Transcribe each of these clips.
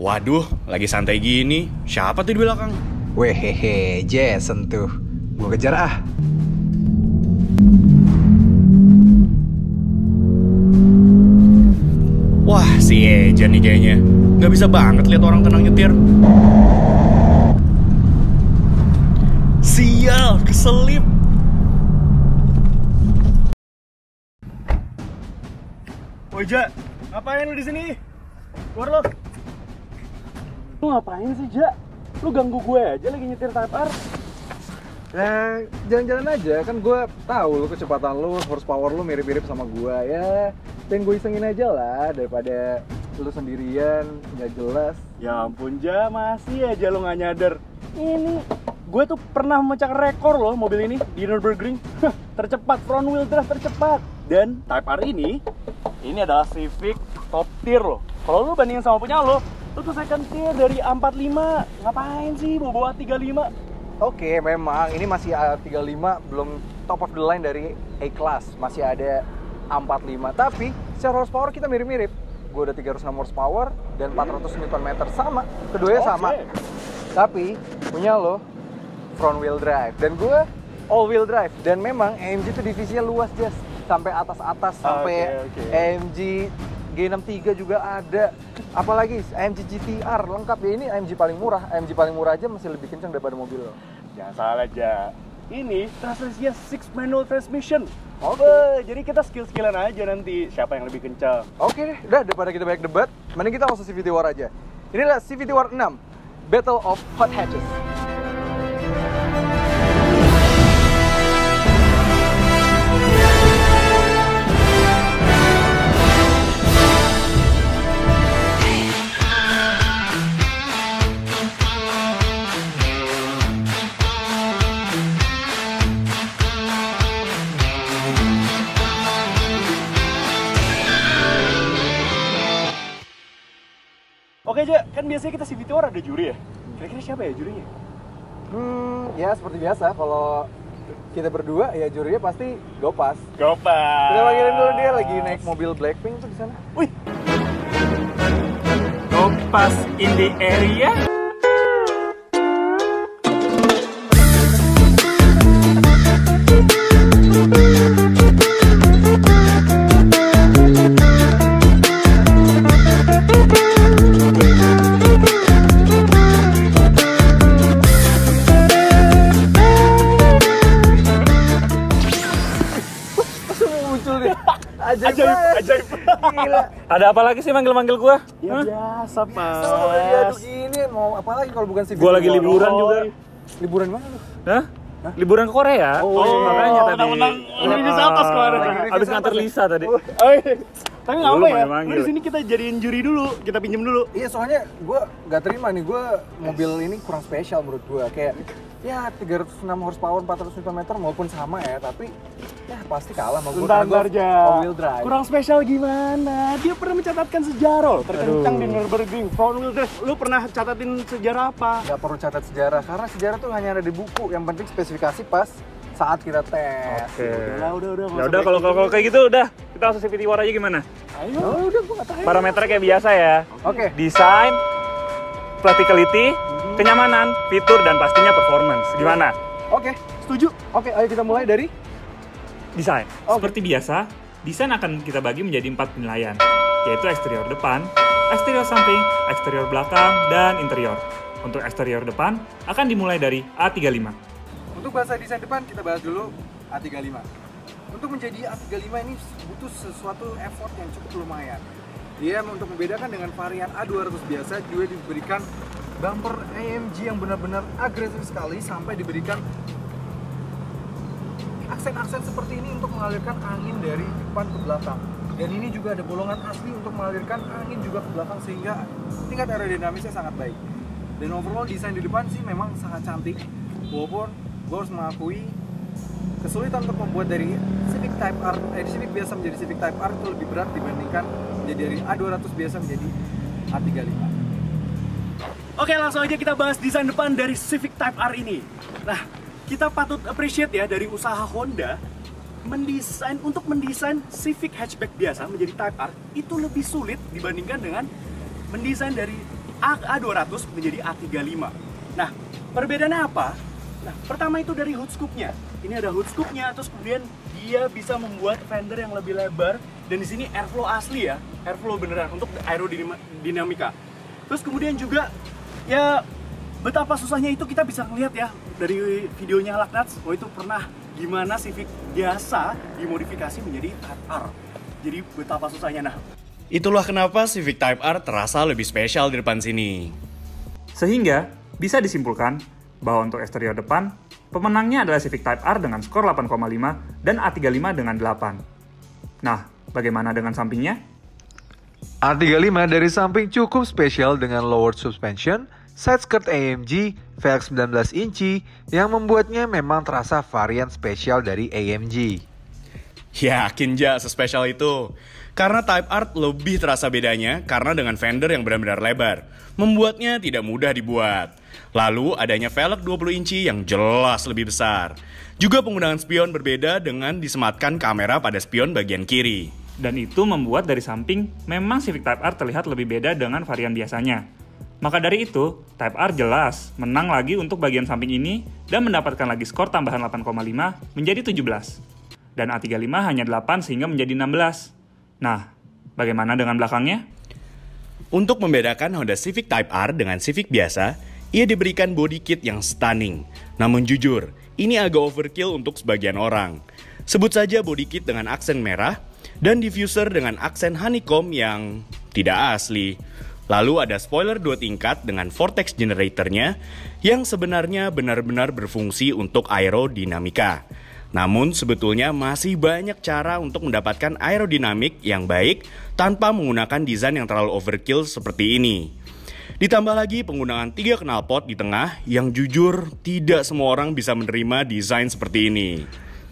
Waduh, lagi santai gini. Siapa tuh di belakang? Wehehe, Jason tuh. Gua kejar ah. Wah, si Eja nih kayaknya. Nggak bisa banget lihat orang tenang nyetir. Sial, keselip. Woi, Ja, ngapain lu di sini? Keluar lo. Lu ngapain sih, Ja? Lu ganggu gue aja lagi nyetir Type R. Ya, jalan-jalan aja. Kan gue tahu lu kecepatan lu, horsepower lu mirip-mirip sama gue. Ya, pengen gue isengin aja lah daripada lu sendirian, nggak jelas. Ya ampun, Ja, masih aja lu nggak nyadar. Ini, gue tuh pernah memecahkan rekor loh mobil ini di Nürburgring. Tercepat, front wheel drive tercepat. Dan Type R ini adalah Civic top tier loh. Kalau lu bandingin sama punya lu tuh second tier dari A45. Ngapain sih bawa A35? Oke, memang ini masih A35, belum top of the line dari A-Class. Masih ada A45, tapi secara horsepower kita mirip-mirip. Gue udah 306 horsepower dan 400 Nm sama. Keduanya sama. Tapi punya lo front wheel drive dan gue all wheel drive. Dan memang AMG itu divisinya luas, Jas. Sampai atas-atas, sampai AMG G63 juga ada. Apalagi AMG GTR lengkap ya. Ini AMG paling murah. AMG paling murah aja masih lebih kencang daripada mobil lo. Jangan salah aja. Ini transmisinya 6 manual transmission. Oke. Jadi kita skill-skillan aja nanti siapa yang lebih kencang. Oke deh, udah daripada kita banyak debat, mending kita langsung CVT War aja. Inilah CVT War 6, Battle of Hot Hatches. Oke aja, kan biasanya kita CVT War ada juri ya. Kira-kira siapa ya jurinya? Ya seperti biasa, kalau kita berdua ya jurinya pasti Gopas. Gopas. Kita panggilin dulu, dia lagi naik mobil Blackpink tuh di sana. Wih, Kompas in the area. ajaib. Gila. Ada apa lagi sih manggil-manggil gua? Ya biasa, Pak. Aduh gini, mau apa lagi kalau bukan CVT Gua lagi War? liburan juga. Liburan mana lu? Hah? Liburan ke Korea? Makanya tadi. menang Indonesia atas kemarin. Abis nganter Lisa tadi. Tapi nggak apa ya? manggil. Lu di sini kita jadiin juri dulu, kita pinjem dulu. Iya, soalnya gue nggak terima nih, gue mobil ini kurang spesial menurut gue. Kayak ya 306 horsepower, 400 Nm maupun sama ya, tapi ya pasti kalah sama gue. Bentar aja. All wheel drive. Kurang spesial gimana? Dia pernah mencatatkan sejarah loh, terkencang di Nürburgring front wheel drive. Lu pernah catatin sejarah apa? Gak perlu catat sejarah, karena sejarah tuh hanya ada di buku. Yang penting spesifikasi pas saat kita tes. Oke. Udah. Ya udah kalau kayak gitu udah kita langsung CVT War aja gimana? Ayo. Oh, udah gue tahu. Parameternya kayak biasa ya. Oke. Desain, practicality, kenyamanan, fitur dan pastinya performance. Gimana? Oke, setuju. Oke, ayo kita mulai dari Desain. Oke. Seperti biasa, desain akan kita bagi menjadi 4 penilaian, yaitu eksterior depan, eksterior samping, eksterior belakang, dan interior. Untuk eksterior depan akan dimulai dari A35. Untuk bahasa desain depan kita bahas dulu A35. Untuk menjadi A35 ini butuh sesuatu effort yang cukup lumayan. Dia untuk membedakan dengan varian A200 biasa, juga diberikan bumper AMG yang benar-benar agresif sekali sampai diberikan aksen-aksen seperti ini untuk mengalirkan angin dari depan ke belakang. Dan ini juga ada bolongan asli untuk mengalirkan angin juga ke belakang sehingga tingkat aerodinamisnya sangat baik. Dan overall desain di depan sih memang sangat cantik. Walaupun gue harus mengakui kesulitan untuk membuat dari Civic Type R, Civic biasa menjadi Civic Type R itu lebih berat dibandingkan menjadi dari A200 biasa menjadi A35. Oke, langsung aja kita bahas desain depan dari Civic Type R ini. Nah, kita patut appreciate ya dari usaha Honda untuk mendesain Civic hatchback biasa menjadi Type R itu lebih sulit dibandingkan dengan mendesain dari A200 menjadi A35. Nah, perbedaannya apa? Nah, pertama itu dari hood scoop-nya. Ini ada hood scoop-nya, terus kemudian dia bisa membuat fender yang lebih lebar, dan di sini airflow asli ya, airflow beneran untuk aerodinamika. Terus kemudian juga ya betapa susahnya itu kita bisa ngeliat ya dari videonya Laknats, itu pernah gimana Civic biasa dimodifikasi menjadi Type R. Jadi betapa susahnya. Nah, itulah kenapa Civic Type R terasa lebih spesial di depan sini. Sehingga bisa disimpulkan bahwa untuk eksterior depan, pemenangnya adalah Civic Type R dengan skor 8,5 dan A35 dengan 8. Nah, bagaimana dengan sampingnya? A35 dari samping cukup spesial dengan lowered suspension, side skirt AMG, velg 19 inci yang membuatnya memang terasa varian spesial dari AMG. Yakin ja sespesial itu. Karena Type R lebih terasa bedanya karena dengan fender yang benar-benar lebar, membuatnya tidak mudah dibuat. Lalu adanya velg 20 inci yang jelas lebih besar. Juga penggunaan spion berbeda dengan disematkan kamera pada spion bagian kiri. Dan itu membuat dari samping memang Civic Type R terlihat lebih beda dengan varian biasanya. Maka dari itu, Type R jelas menang lagi untuk bagian samping ini dan mendapatkan lagi skor tambahan 8,5 menjadi 17. Dan A35 hanya 8 sehingga menjadi 16. Nah, bagaimana dengan belakangnya? Untuk membedakan Honda Civic Type R dengan Civic biasa, ia diberikan body kit yang stunning. Namun jujur, ini agak overkill untuk sebagian orang. Sebut saja body kit dengan aksen merah dan diffuser dengan aksen honeycomb yang tidak asli. Lalu ada spoiler 2 tingkat dengan vortex generatornya yang sebenarnya benar-benar berfungsi untuk aerodinamika. Namun sebetulnya masih banyak cara untuk mendapatkan aerodinamik yang baik tanpa menggunakan desain yang terlalu overkill seperti ini. Ditambah lagi penggunaan 3 knalpot di tengah yang jujur tidak semua orang bisa menerima desain seperti ini.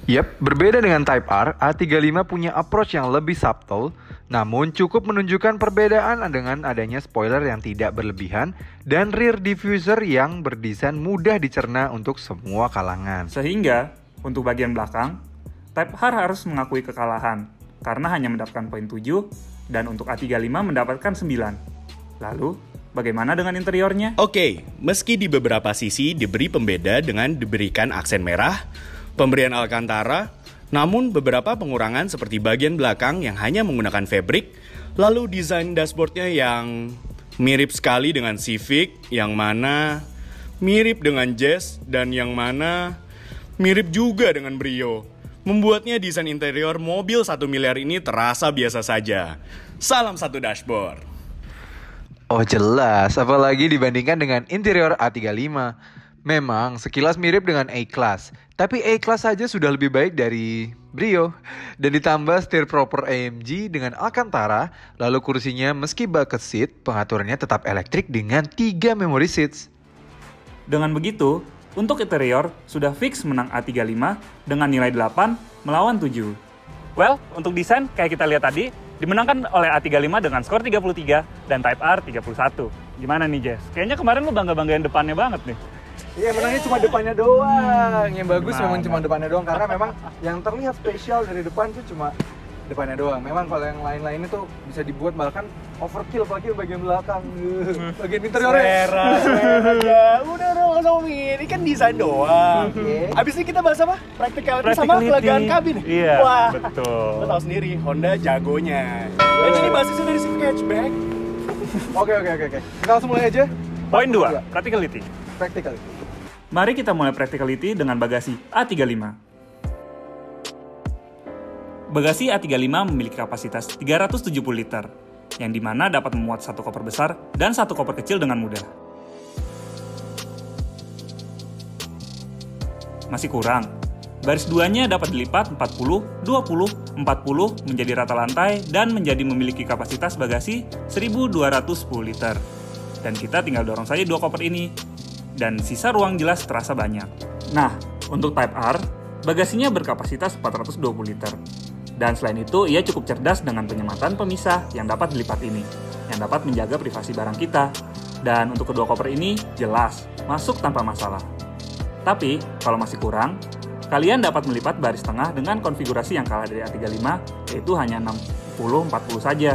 Yap, berbeda dengan Type R, A35 punya approach yang lebih subtle, namun cukup menunjukkan perbedaan dengan adanya spoiler yang tidak berlebihan dan rear diffuser yang berdesain mudah dicerna untuk semua kalangan. Sehingga, untuk bagian belakang, Type R harus mengakui kekalahan karena hanya mendapatkan poin 7 dan untuk A35 mendapatkan 9. Lalu, bagaimana dengan interiornya? Oke, meski di beberapa sisi diberi pembeda dengan diberikan aksen merah, pemberian Alcantara, namun beberapa pengurangan seperti bagian belakang yang hanya menggunakan fabric, lalu desain dashboardnya yang mirip sekali dengan Civic, yang mana mirip dengan Jazz, dan yang mana mirip juga dengan Brio. Membuatnya desain interior mobil 1 miliar ini terasa biasa saja. Salam satu dashboard. Oh jelas, apalagi dibandingkan dengan interior A35. Memang sekilas mirip dengan A-Class, tapi A-Class saja sudah lebih baik dari Brio. Dan ditambah steer proper AMG dengan Alcantara, lalu kursinya meski bucket seat, pengaturannya tetap elektrik dengan 3 memory seats. Dengan begitu, untuk interior sudah fix menang A35 dengan nilai 8 melawan 7. Well, untuk desain kayak kita lihat tadi, dimenangkan oleh A35 dengan skor 33 dan Type R 31. Gimana nih Jess? Kayaknya kemarin lu bangga-banggain depannya banget nih. Iya, menangnya cuma depannya doang. Yang bagus Gimana? memang cuma depannya doang, karena memang yang terlihat spesial dari depan tuh cuma depannya doang. Memang kalau yang lain-lain itu bisa dibuat bahkan overkill bagian belakang. Bagian interiornya. Selera aja. Udah dong, nggak usah ngomongin. Ini kan desain doang. Oke. Abis ini kita bahas apa? Practicality sama kelegaan kabin. Iya, Wah, betul. lo tau sendiri, Honda jagonya. Dan ini basisnya dari Civic Hatchback. Oke. Kita langsung mulai aja. Poin 2, practicality. Practical. Mari kita mulai practicality dengan bagasi A35. Bagasi A35 memiliki kapasitas 370 liter, yang dimana dapat memuat 1 koper besar dan 1 koper kecil dengan mudah. Masih kurang, baris 2-nya dapat dilipat 40, 20, 40 menjadi rata lantai dan menjadi memiliki kapasitas bagasi 1210 liter. Dan kita tinggal dorong saja 2 koper ini, dan sisa ruang jelas terasa banyak. Nah, untuk Type R, bagasinya berkapasitas 420 liter. Dan selain itu, ia cukup cerdas dengan penyematan pemisah yang dapat dilipat ini, yang dapat menjaga privasi barang kita. Dan untuk kedua koper ini, jelas, masuk tanpa masalah. Tapi, kalau masih kurang, kalian dapat melipat baris tengah dengan konfigurasi yang kalah dari A35, yaitu hanya 60-40 saja.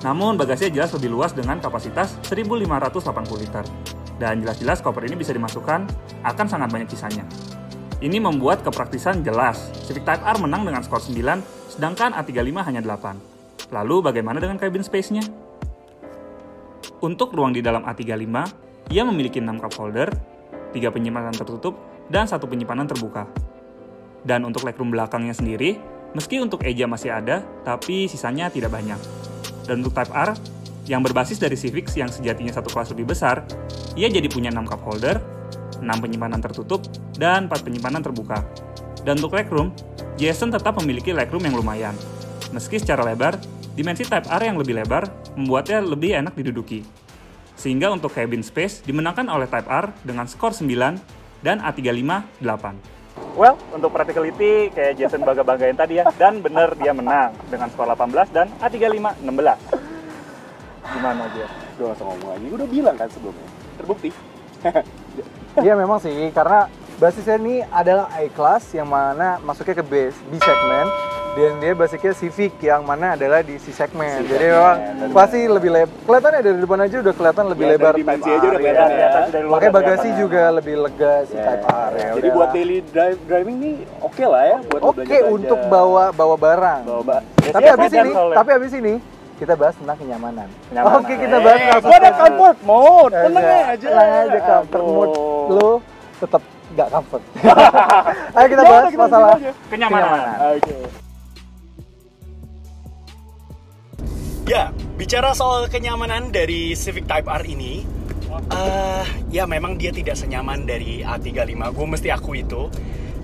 Namun bagasinya jelas lebih luas dengan kapasitas 1580 liter. Dan jelas-jelas koper ini bisa dimasukkan, akan sangat banyak sisanya. Ini membuat kepraktisan jelas. Civic Type R menang dengan skor 9, sedangkan A35 hanya 8. Lalu bagaimana dengan cabin space-nya? Untuk ruang di dalam A35, ia memiliki 6 cup holder, 3 penyimpanan tertutup, dan 1 penyimpanan terbuka. Dan untuk legroom belakangnya sendiri, meski untuk Eja masih ada, tapi sisanya tidak banyak. Dan untuk Type R, yang berbasis dari Civic yang sejatinya satu kelas lebih besar, ia jadi punya 6 cup holder, 6 penyimpanan tertutup, dan 4 penyimpanan terbuka. Dan untuk legroom, Jason tetap memiliki legroom yang lumayan. Meski secara lebar, dimensi Type R yang lebih lebar membuatnya lebih enak diduduki. Sehingga untuk cabin space dimenangkan oleh Type R dengan skor 9 dan A35 8. Well, untuk practicality kayak Jason bangga-banggain tadi ya, dan bener dia menang dengan skor 18 dan A35 16. Gimana aja? Udah langsung ngomong lagi, udah bilang kan sebelumnya. Terbukti. Iya memang sih, karena basisnya ini adalah A-Class yang mana masuknya ke B segmen, dan dia basicnya Civic yang mana adalah di C segmen. Jadi memang pasti lebih lebar. Kelihatannya dari depan aja udah kelihatan lebih lebar. Dimensi Type aja R, udah kelihatan ya. Makanya bagasi juga lebih lega si Type R. Ya, jadi udah. buat daily driving nih oke lah ya buat Oke untuk bawa barang. Tapi abis ini kita bahas tentang kenyamanan. Oke, kita bahas gua ada comfort mode. Tenang aja. Tenang aja, comfort mode lu tetap nggak comfort. Ayo kita bahas masalah kenyamanan. Oke. Ya, bicara soal kenyamanan dari Civic Type R ini, ya memang dia tidak senyaman dari A35. Gue mesti akui itu,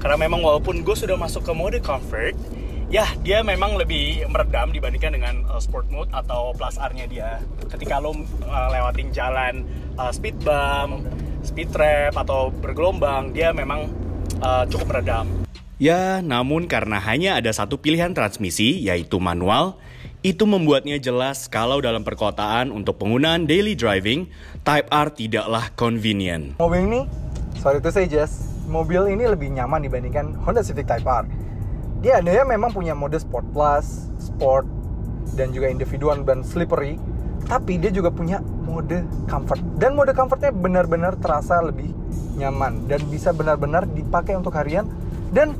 karena memang walaupun gue sudah masuk ke mode comfort, ya dia memang lebih meredam dibandingkan dengan sport mode atau plus R-nya dia. Ketika lo lewatin jalan speed bump, speed trap atau bergelombang, dia memang cukup meredam. Ya, namun karena hanya ada satu pilihan transmisi, yaitu manual, itu membuatnya jelas kalau dalam perkotaan untuk penggunaan daily driving, Type R tidaklah convenient. Mobil ini, sorry to say Jess, mobil ini lebih nyaman dibandingkan Honda Civic Type R. Dia memang punya mode Sport Plus, Sport, dan juga individual dan slippery, tapi dia juga punya mode comfort. Dan mode comfortnya benar-benar terasa lebih nyaman dan bisa benar-benar dipakai untuk harian dan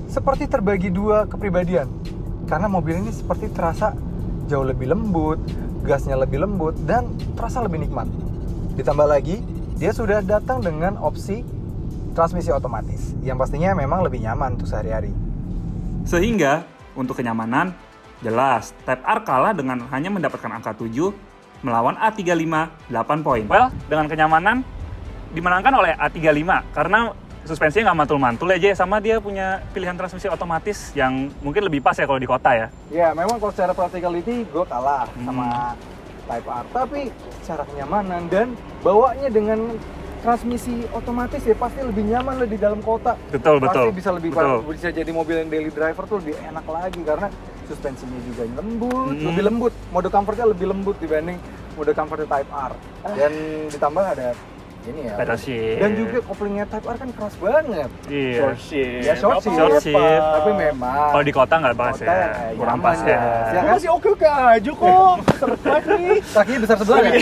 seperti terbagi dua kepribadian. Karena mobil ini seperti terasa jauh lebih lembut, gasnya lebih lembut, dan terasa lebih nikmat. Ditambah lagi, dia sudah datang dengan opsi transmisi otomatis, yang pastinya memang lebih nyaman untuk sehari-hari. Sehingga, untuk kenyamanan, jelas Type R kalah dengan hanya mendapatkan angka 7 melawan A35 8 poin. Well, dengan kenyamanan dimenangkan oleh A35 karena suspensinya nggak mantul-mantul aja, sama dia punya pilihan transmisi otomatis yang mungkin lebih pas ya kalau di kota ya. Ya, memang kalau secara practicality gue kalah sama Type R, tapi secara kenyamanan dan bawanya dengan transmisi otomatis ya pasti lebih nyaman lah di dalam kota. Betul. Pasti bisa jadi mobil yang daily driver tuh lebih enak lagi karena suspensinya juga lembut, lebih lembut. Mode comfortnya lebih lembut dibanding mode comfort Type R. Dan ditambah ada ini ya. Pedal shift. Dan juga koplingnya Type R kan keras banget. Iya. Short shift. Ya short shift. Tapi memang Kalau di kota nggak pas ya. Kurang pas ya. Ya kan? Masih oke aja kok. Surprise nih. Kakinya besar sebelah ya?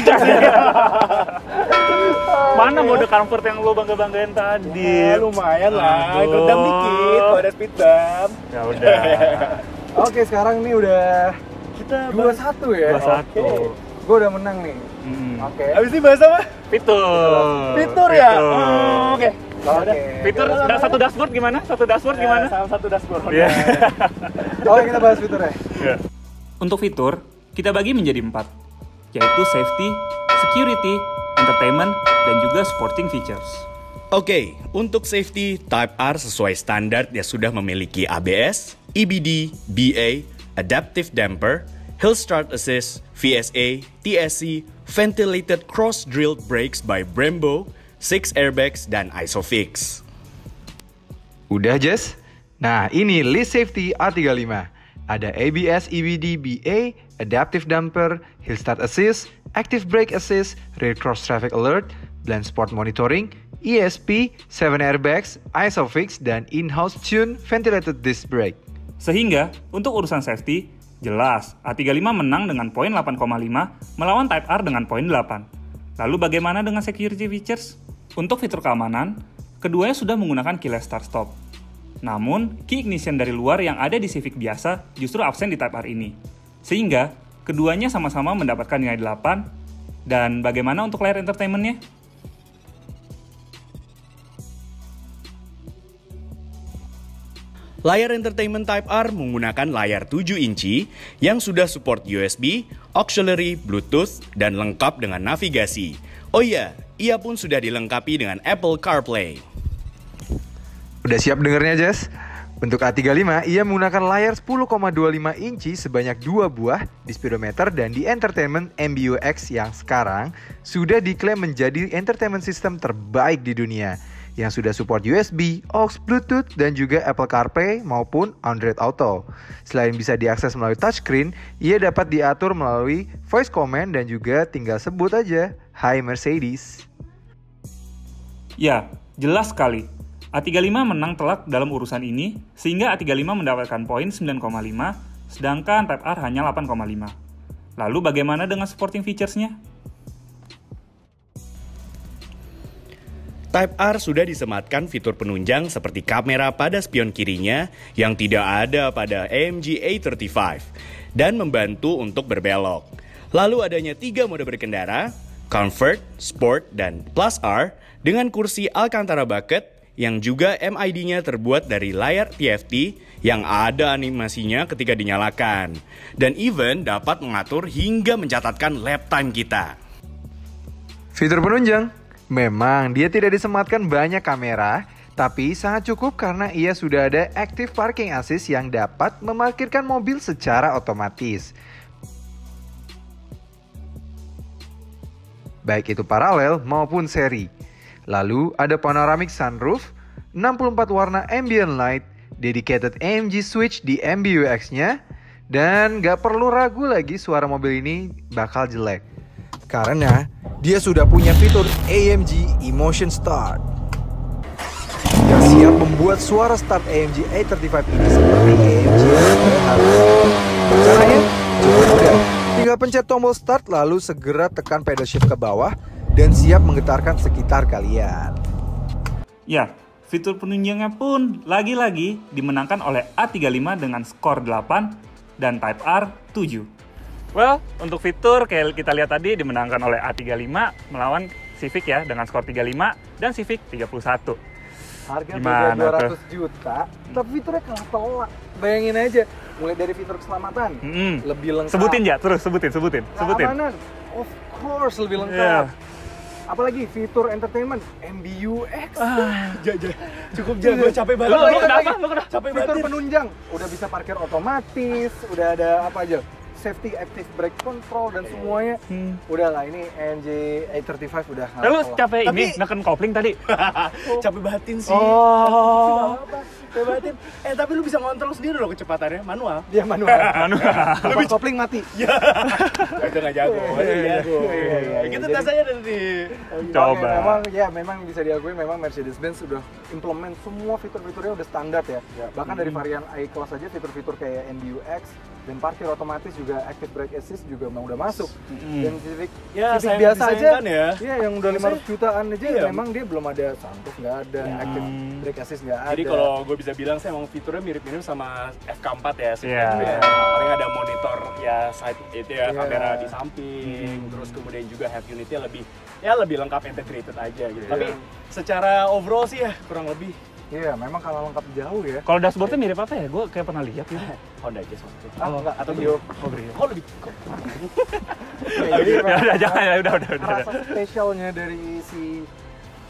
Mana mode comfort yang lo bangga-banggain tadi? Ya, lumayan lah. Aduh. Gedam dikit kalau ada speed bump. Ya udah. Oke, sekarang ini udah Kita 2-1 ya. 2-1. Gue udah menang nih. Oke. Habis ini bahas apa? Fitur ya? Oke. Oke. Fitur satu dashboard gimana? Salah satu dashboard. Iya. Oke, kita bahas fiturnya. Untuk fitur, kita bagi menjadi 4, yaitu safety, security, entertainment, dan juga sporting features. Oke, untuk safety, Type R sesuai standar dia sudah memiliki ABS, EBD, BA, Adaptive Damper, Hill Start Assist, VSA, TSC, Ventilated Cross-Drilled Brakes by Brembo, 6 airbags, dan ISOFIX. Udah Jess? Nah ini list safety A35. Ada ABS, EBD, BA, Adaptive Damper, Hill Start Assist, Active Brake Assist, Rear Cross Traffic Alert, Blind Spot Monitoring, ESP, 7 airbags, ISOFIX, dan in-house tune Ventilated Disc Brake. Sehingga, untuk urusan safety, Jelas, A35 menang dengan poin 8,5 melawan Type R dengan poin 8. Lalu bagaimana dengan security features? Untuk fitur keamanan, keduanya sudah menggunakan keyless start stop. Namun, key ignition dari luar yang ada di Civic biasa justru absen di Type R ini. Sehingga, keduanya sama-sama mendapatkan nilai 8. Dan bagaimana untuk layar entertainment-nya? Layar entertainment Type R menggunakan layar 7 inci yang sudah support USB, auxiliary, Bluetooth, dan lengkap dengan navigasi. Oh iya, ia pun sudah dilengkapi dengan Apple CarPlay. Udah siap dengernya, Jess? Untuk A35, ia menggunakan layar 10,25 inci sebanyak 2 buah di speedometer dan di entertainment MBUX yang sekarang sudah diklaim menjadi entertainment system terbaik di dunia, yang sudah support USB, aux, Bluetooth, dan juga Apple CarPlay maupun Android Auto. Selain bisa diakses melalui touchscreen, ia dapat diatur melalui voice command dan juga tinggal sebut aja, "Hi Mercedes." Ya, jelas sekali. A35 menang telak dalam urusan ini, sehingga A35 mendapatkan poin 9,5, sedangkan Type R hanya 8,5. Lalu bagaimana dengan supporting features-nya? Type R sudah disematkan fitur penunjang seperti kamera pada spion kirinya yang tidak ada pada AMG A35 dan membantu untuk berbelok. Lalu adanya 3 mode berkendara, Comfort, Sport, dan Plus R dengan kursi Alcantara Bucket yang juga MID-nya terbuat dari layar TFT yang ada animasinya ketika dinyalakan. Dan even dapat mengatur hingga mencatatkan lap time kita. Fitur penunjang. Memang dia tidak disematkan banyak kamera, tapi sangat cukup karena ia sudah ada Active Parking Assist yang dapat memarkirkan mobil secara otomatis. Baik itu paralel maupun seri. Lalu ada panoramic sunroof, 64 warna ambient light, dedicated AMG switch di MBUX-nya, dan gak perlu ragu lagi suara mobil ini bakal jelek. Karena dia sudah punya fitur AMG Emotion Start yang siap membuat suara start AMG A35 ini seperti AMG yang berharap. Caranya cukup mudah, tinggal pencet tombol start lalu segera tekan pedal shift ke bawah dan siap menggetarkan sekitar kalian. Ya, fitur penunjangnya pun lagi-lagi dimenangkan oleh A35 dengan skor 8 dan Type R 7. Well, untuk fitur kayak kita lihat tadi dimenangkan oleh A35 melawan Civic ya dengan skor 35 dan Civic 31. Harga Gimana beda 200 juta, tapi fiturnya kalah telak. Bayangin aja, mulai dari fitur keselamatan, lebih lengkap. Sebutin ya, terus sebutin. Keamanan, of course lebih lengkap. Apalagi fitur entertainment, MBUX. Cukup gue capek banget. Lu kenapa? Capek Fitur banget. penunjang, udah bisa parkir otomatis, udah ada apa aja, safety active brake control dan semuanya. Udahlah, ini AMG A35 udah. Lu capek ini neken kopling tadi. Capek batin sih. Oh. Capek batin. Tapi lu bisa ngontrol sendiri loh kecepatannya, manual. Dia manual. Lepas kopling mati. Itu nggak jago. Kita tes aja nanti. Coba. Memang bisa diakui memang Mercedes-Benz sudah implement semua fitur-fiturnya udah standar ya. Bahkan dari varian A-Class aja fitur-fitur kayak MBUX dan parkir otomatis juga active brake assist juga memang udah masuk. Dan Civic biasa aja ya. Iya, yang udah 500 jutaan aja memang dia belum ada sunroof, nggak ada active brake assist, nggak ada. Jadi kalau gue bisa bilang sih emang fiturnya mirip-mirip sama FK4 ya sih. Iya. Paling ada monitor ya side itu ya, kamera di samping, terus kemudian juga head unitnya lebih lengkap integrated aja gitu. Tapi secara overall sih ya kurang lebih. Iya, memang kalau lengkap jauh ya. Kalau dashboardnya mirip apa ya? Gue kayak pernah lihat gitu. Honda Jazz waktu itu. Enggak, atau Brio. Brio. Oh lebih. Jadi Udah. rasa spesialnya dari si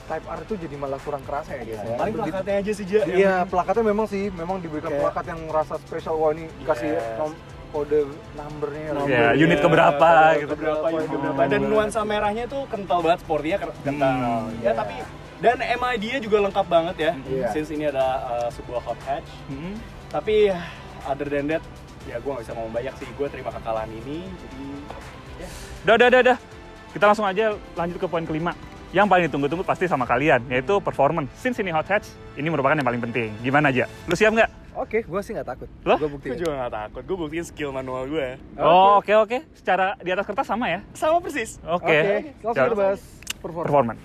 Type R itu jadi malah kurang kerasa ya guys ya. Paling plakatnya aja sih, Ja. Iya, plakatnya memang diberikan plakat yang rasa spesial. Wah, ini kasih kode numbernya. Ya, unit keberapa gitu. Keberapa. Dan nuansa merahnya tuh kental banget, sportnya kental. Ya tapi dan MID-nya juga lengkap banget ya. Since ini ada sebuah hot hatch. Tapi other than that, ya gue gak bisa ngomong banyak sih. Gue terima kekalahan ini. Jadi ya. Udah. Kita langsung aja lanjut ke poin kelima. Yang paling ditunggu-tunggu pasti sama kalian, yaitu performance. Since ini hot hatch, ini merupakan yang paling penting. Gimana aja? Lu siap nggak? Oke, gue sih nggak takut. Loh? Gue Gue buktiin. juga gak takut, gue buktiin skill manual gue. Oh, oke. Secara di atas kertas sama ya? Sama persis. Oke, langsung kita bahas performance.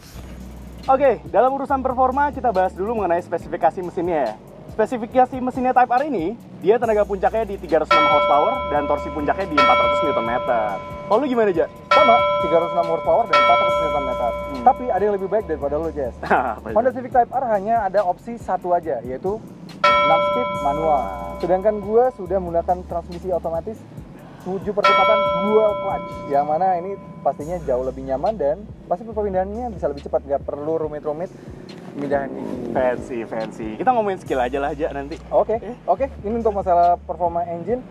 Oke, dalam urusan performa kita bahas dulu mengenai spesifikasi mesinnya ya. Spesifikasi mesinnya Type R ini, dia tenaga puncaknya di 306 horsepower dan torsi puncaknya di 400 Nm. Kalau lu gimana, Ja? Sama, 306 horsepower dan 400 Nm. Tapi ada yang lebih baik daripada lo, Jess. Honda Civic Type R hanya ada opsi satu aja, yaitu 6 speed manual. Sedangkan gue sudah menggunakan transmisi otomatis 7 percepatan dual clutch, yang mana ini pastinya jauh lebih nyaman dan pasti perpindahannya bisa lebih cepat, nggak perlu rumit-rumit pemindahan ini. Fancy. Kita ngomongin skill aja lah, Ja, nanti. Oke. Ini untuk masalah performa engine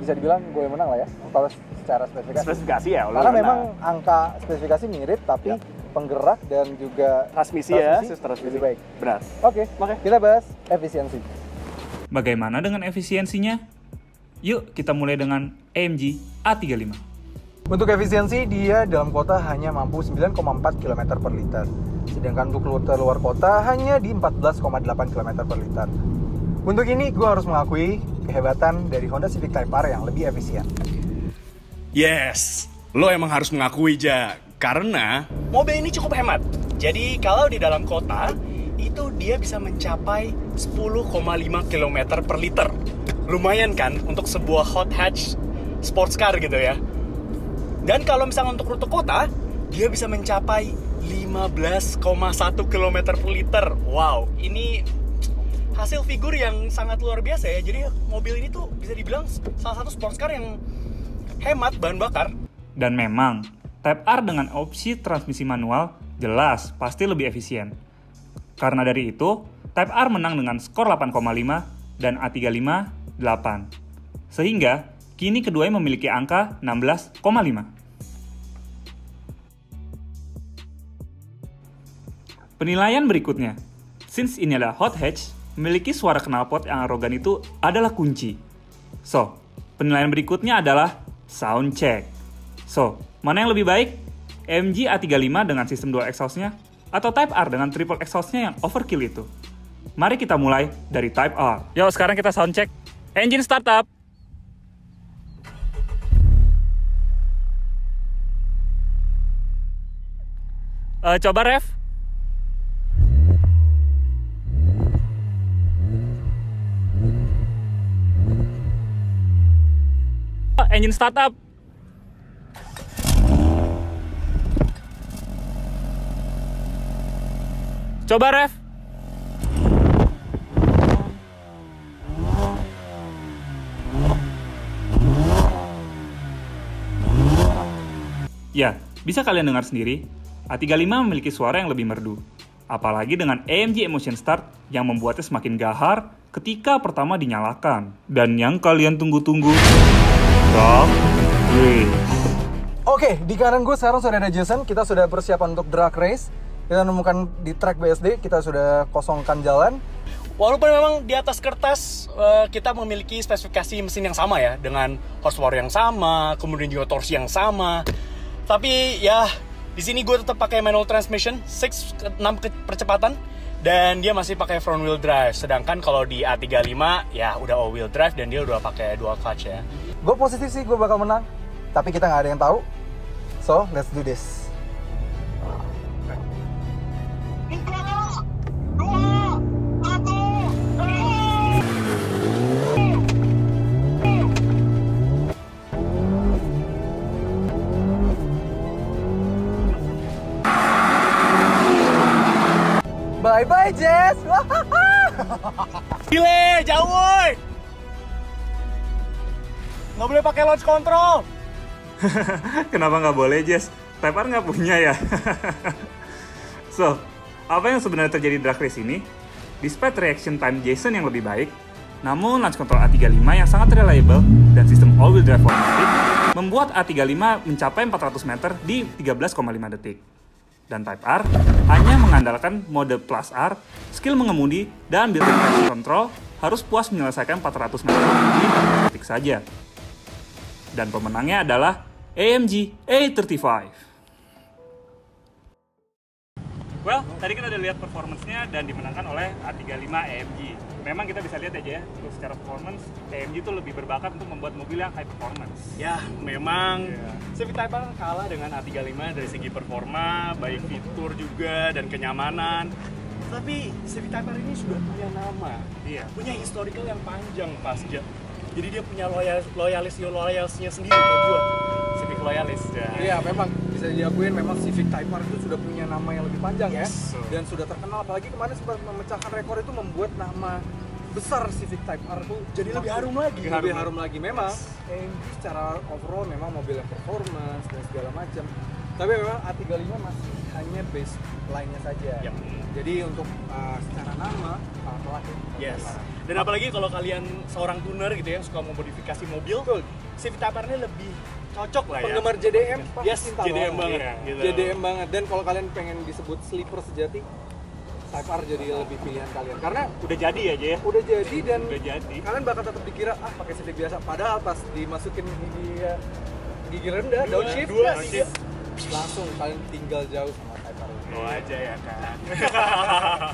bisa dibilang gue yang menang lah ya, kalau secara spesifikasi. Spesifikasi ya, Karena memang angka spesifikasi mirip, tapi penggerak dan juga transmisi ya, sistem transmisi. lebih baik. Benar. Oke, kita bahas efisiensi. Bagaimana dengan efisiensinya? Yuk kita mulai dengan AMG A35. Untuk efisiensi, dia dalam kota hanya mampu 9,4 km per liter. Sedangkan untuk luar kota hanya di 14,8 km per liter. Untuk ini, gue harus mengakui kehebatan dari Honda Civic Type R yang lebih efisien. Yes, lo emang harus mengakui, Ja. Karena mobil ini cukup hemat. Jadi kalau di dalam kota, itu dia bisa mencapai 10,5 km per liter. Lumayan kan untuk sebuah hot hatch sports car gitu ya. Dan kalau misalnya untuk rute kota, dia bisa mencapai 15,1 km per liter. Wow, ini hasil figur yang sangat luar biasa ya. Jadi mobil ini tuh bisa dibilang salah satu sports car yang hemat bahan bakar. Dan memang, Type R dengan opsi transmisi manual jelas pasti lebih efisien. Karena dari itu, Type R menang dengan skor 8,5 dan A35 8. Sehingga, kini keduanya memiliki angka 16,5. Penilaian berikutnya. Since ini adalah hot hatch, memiliki suara knalpot yang arogan itu adalah kunci. So, penilaian berikutnya adalah sound check. So, mana yang lebih baik? AMG A35 dengan sistem dual exhaust-nya atau Type R dengan triple exhaust-nya yang overkill itu? Mari kita mulai dari Type R. Yuk, sekarang kita sound check. Engine startup. Coba ref. Engine startup. Coba ref. Ya, bisa kalian dengar sendiri, A35 memiliki suara yang lebih merdu. Apalagi dengan AMG Emotion Start yang membuatnya semakin gahar ketika pertama dinyalakan. Dan yang kalian tunggu-tunggu, drag race. Oke, di kanan gue sekarang sudah ada Jason. Kita sudah persiapan untuk drag race. Kita menemukan di track BSD, kita sudah kosongkan jalan. Walaupun memang di atas kertas kita memiliki spesifikasi mesin yang sama ya, dengan horsepower yang sama, kemudian juga torsi yang sama. Tapi ya di sini gue tetap pakai manual transmission 6 percepatan dan dia masih pakai front wheel drive. Sedangkan kalau di A35 ya udah all wheel drive dan dia udah pakai dual clutch ya. Gue positif sih, gue bakal menang. Tapi kita nggak ada yang tahu. So, let's do this. Bye-bye, Jess! Gile, jauh woy! Nggak boleh pakai launch control! Kenapa nggak boleh, Jess? Type R nggak punya ya? So, apa yang sebenarnya terjadi di drag race ini? Despite reaction time Jason yang lebih baik, namun launch control A35 yang sangat reliable dan sistem all-wheel drive automatic membuat A35 mencapai 400 meter di 13,5 detik. Dan Type R hanya mengandalkan mode Plus R, skill mengemudi, dan built-in traction control harus puas menyelesaikan 400 meter di 4 detik saja. Dan pemenangnya adalah AMG A35. Well, tadi kita udah lihat performance-nya dan dimenangkan oleh A35 AMG. Memang kita bisa lihat aja ya, untuk secara performance, AMG itu lebih berbakat untuk membuat mobil yang high performance. Ya, memang Civic Type R kalah dengan A35 dari segi performa, baik fitur juga dan kenyamanan. Tapi Civic Type R ini sudah punya nama, punya historical yang panjang pasca. Jadi dia punya loyalisnya sendiri kayak gue, Civic loyalis. Iya, memang bisa diakuin memang Civic Type R itu sudah punya nama yang lebih panjang ya, dan sudah terkenal. Apalagi kemarin sempat memecahkan rekor itu, membuat nama besar Civic Type R itu jadi lebih harum lagi. Lebih harum lagi. Memang AMG secara overall memang mobil yang performance dan segala macam. Tapi memang A35 masih hanya base line-nya saja. Jadi untuk secara nama kalah ya. Dan apalagi kalau kalian seorang tuner gitu ya, suka memodifikasi mobil, Civic Type R ini lebih cocok lah ya. Penggemar JDM pasti cinta JDM banget. Gitu. JDM banget. Dan kalau kalian pengen disebut sleeper sejati, Type R jadi lebih pilihan kalian. Karena udah jadi aja ya. Udah jadi dan jadi. Kalian bakal tetap dikira pakai Civic biasa. Padahal pas dimasukin gigi rendah, downshift, langsung kalian tinggal jauh sama Type R. Aja ya kan.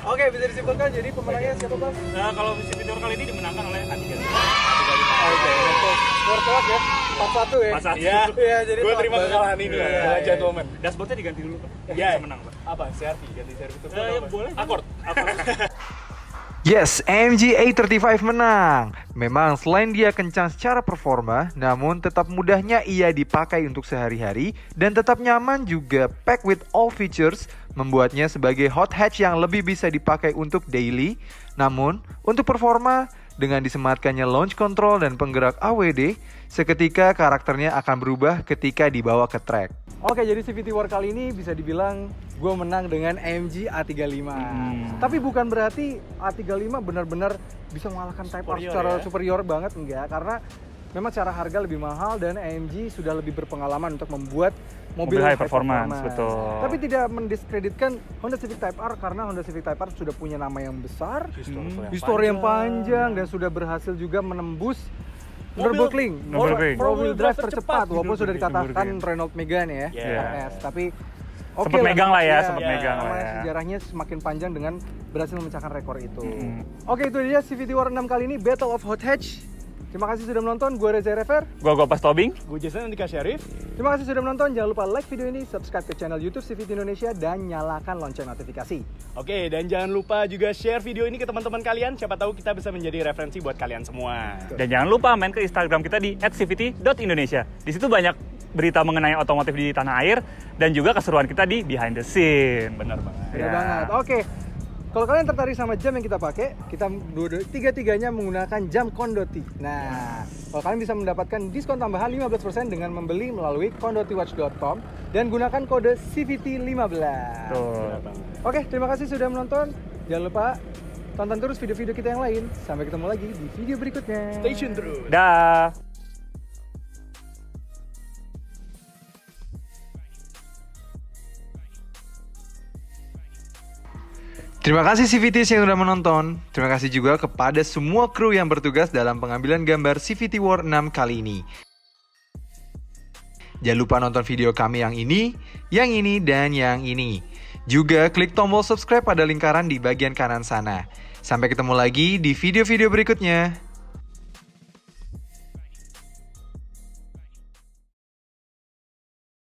Oke, bisa disimpulkan jadi pemenangnya siapa, Bang? Nah, kalau Civic Tour kali ini dimenangkan oleh A35. Oke, skor telak ya. 4-1 ya. 4-1. Iya, jadi gue terima kekalahan ini lah, gentleman. Dashboardnya diganti dulu, Pak. Iya, bisa menang, Pak. Apa? CRV, ganti CRV itu. Boleh. Accord. Yes, AMG A35 menang. Memang selain dia kencang secara performa, namun tetap mudahnya ia dipakai untuk sehari-hari dan tetap nyaman juga packed with all features, membuatnya sebagai hot hatch yang lebih bisa dipakai untuk daily. Namun, untuk performa, dengan disematkannya launch control dan penggerak AWD, seketika karakternya akan berubah ketika dibawa ke track. Oke, jadi CVT War kali ini bisa dibilang gue menang dengan AMG A35. Tapi bukan berarti A35 benar-benar bisa mengalahkan Type R secara superior banget, enggak. Karena memang secara harga lebih mahal dan AMG sudah lebih berpengalaman untuk membuat mobil high performance. Betul. Tapi tidak mendiskreditkan Honda Civic Type R karena Honda Civic Type R sudah punya nama yang besar, histori yang panjang, dan sudah berhasil juga menembus Nürburgring, four-wheel drive tercepat, walaupun sudah dikatakan Renault Megane ya, RS. Tapi sempat megang lah ya, sempat megang lah ya. Sejarahnya semakin panjang dengan berhasil memecahkan rekor itu. Oke, itu dia CVT War 6 kali ini, Battle of Hot Hatch. Terima kasih sudah menonton, gue Reza Rever. Gue Gopas Tobing. Gue Jason Andika Syarif. Terima kasih sudah menonton, jangan lupa like video ini, subscribe ke channel YouTube CVT Indonesia, dan nyalakan lonceng notifikasi. Oke, dan jangan lupa juga share video ini ke teman-teman kalian, siapa tahu kita bisa menjadi referensi buat kalian semua. Dan jangan lupa main ke Instagram kita di @cvt.indonesia. Di situ banyak berita mengenai otomotif di tanah air dan juga keseruan kita di behind the scene. Benar banget. Benar banget. Oke. Kalau kalian tertarik sama jam yang kita pakai, kita tiga-tiganya menggunakan jam Condotti. Nah, kalau kalian bisa mendapatkan diskon tambahan 15% dengan membeli melalui condottiwatch.com dan gunakan kode CVT15. Oke, terima kasih sudah menonton. Jangan lupa tonton terus video-video kita yang lain. Sampai ketemu lagi di video berikutnya. Stay tune terus. Dah. Terima kasih CVTs yang sudah menonton. Terima kasih juga kepada semua kru yang bertugas dalam pengambilan gambar CVT War 6 kali ini. Jangan lupa nonton video kami yang ini, dan yang ini. Juga klik tombol subscribe pada lingkaran di bagian kanan sana. Sampai ketemu lagi di video-video berikutnya.